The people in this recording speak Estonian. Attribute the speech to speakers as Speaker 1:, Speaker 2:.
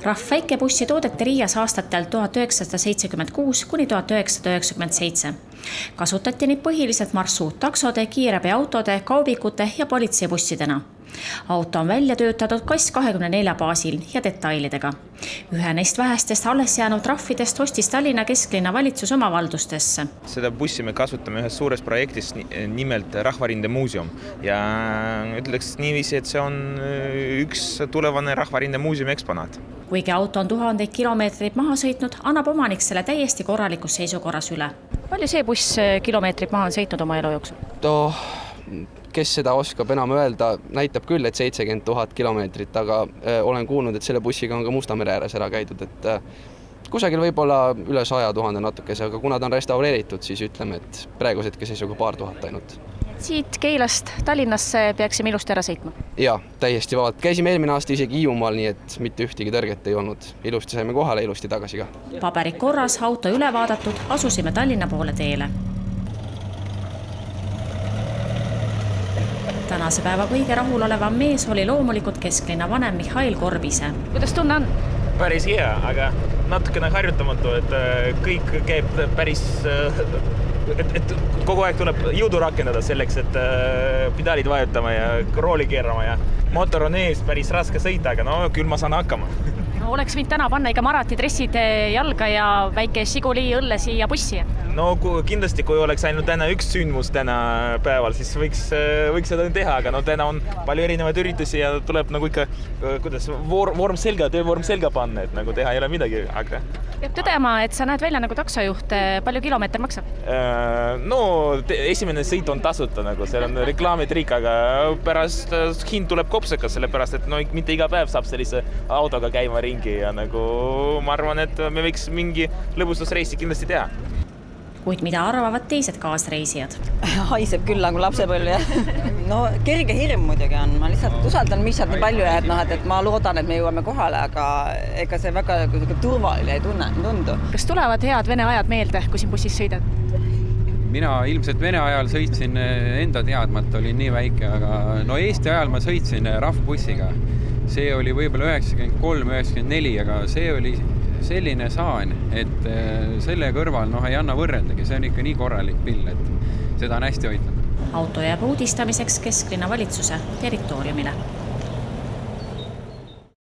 Speaker 1: RAF väikebussi toodeti Riias aastatel 1976 kuni 1997. Kasutati neid põhiliselt marsruuttaksode, kiirabiautode, kaubikute ja politseibussidena. Auto on välja töötatud KAS 24 baasil ja detailidega. Ühe neist vähestest alles jäänud RAF-idest ostis Tallinna kesklinna valitsus oma valdustesse.
Speaker 2: Seda bussi me kasutame ühes suures projektis nimelt Rahvarinde muuseum ja ütleks niiviisi, et see on üks tulevane Rahvarinde muuseumi eksponaat. Kuigi
Speaker 1: auto on 1000 kilomeetrit maha sõitnud, annab omanik selle täiesti korralikus seisukorras üle.
Speaker 3: Palju see buss kilomeetrit maha on sõitnud oma elu jooksul?
Speaker 4: Kes seda oskab enam öelda, näitab küll, et 70 000 kilomeetrit, aga olen kuulnud, et selle bussiga on ka Mustamere ääres ära käidud, et kusagil võib-olla üle 100 000 natukese, aga kuna ta on restaureeritud, siis ütleme, et praeguse hetke seisuga paar tuhat ainult.
Speaker 3: Siit Keilast Tallinnasse peaksime ilusti ära sõitma?
Speaker 4: Jaa, täiesti vabalt. Käisime eelmine aasta isegi Hiiumaal, nii et mitte ühtegi tõrget ei olnud. Ilusti saime kohale, ilusti tagasi ka.
Speaker 1: Paberid korras, auto üle vaadatud, asusime Tallinna poole teele. Tänase päeva kõige rahulolevam mees oli loomulikult kesklinna vanem Mihhail Korbise.
Speaker 3: Kuidas tunne on?
Speaker 2: Päris hea, aga natukene harjutamatu, et kõik käib päris, et kogu aeg tuleb jõudu rakendada selleks, et pedaalid vajutama ja rooli keerama ja motor on ees, päris raske sõita, aga no küll ma saan hakkama.
Speaker 3: No, oleks võinud täna panna iga maratidressid jalga ja väike Žiguli õlle siia bussi?
Speaker 2: No kindlasti, kui oleks ainult täna üks sündmus täna päeval, siis võiks seda teha, aga no täna on palju erinevaid üritusi ja tuleb nagu ikka töövorm selga panna, et nagu teha ei ole midagi. Aga...
Speaker 3: Peab tõdema, et sa näed välja nagu taksojuht, palju kilomeeter maksab?
Speaker 2: No esimene sõit on tasuta, nagu seal on reklaamitriik, aga pärast hind tuleb kopseka, sellepärast, et no mitte iga päev saab sellise autoga käima ringi ja nagu ma arvan, et me võiks mingi lõbustusreisi kindlasti teha.
Speaker 1: Kuid mida arvavad teised kaasreisijad?
Speaker 5: Haiseb küll nagu lapsepõlv ja no kerge hirm muidugi on. Ma lihtsalt usaldan Mišat nii palju, et ma loodan, et me jõuame kohale, aga ega see väga turvaline ei tundu.
Speaker 3: Kas tulevad head Vene ajad meelde, kui siin bussis sõidad?
Speaker 6: Mina ilmselt Vene ajal sõitsin enda teadmata, olin nii väike, aga no Eesti ajal ma sõitsin RAF-bussiga. See oli võib-olla 93-94, aga see oli selline saan, et selle kõrval ei anna võrreldagi, see on ikka nii korralik pill, et seda on hästi hoidnud.
Speaker 1: Auto jääb uudistamiseks kesklinna valitsuse territooriumile.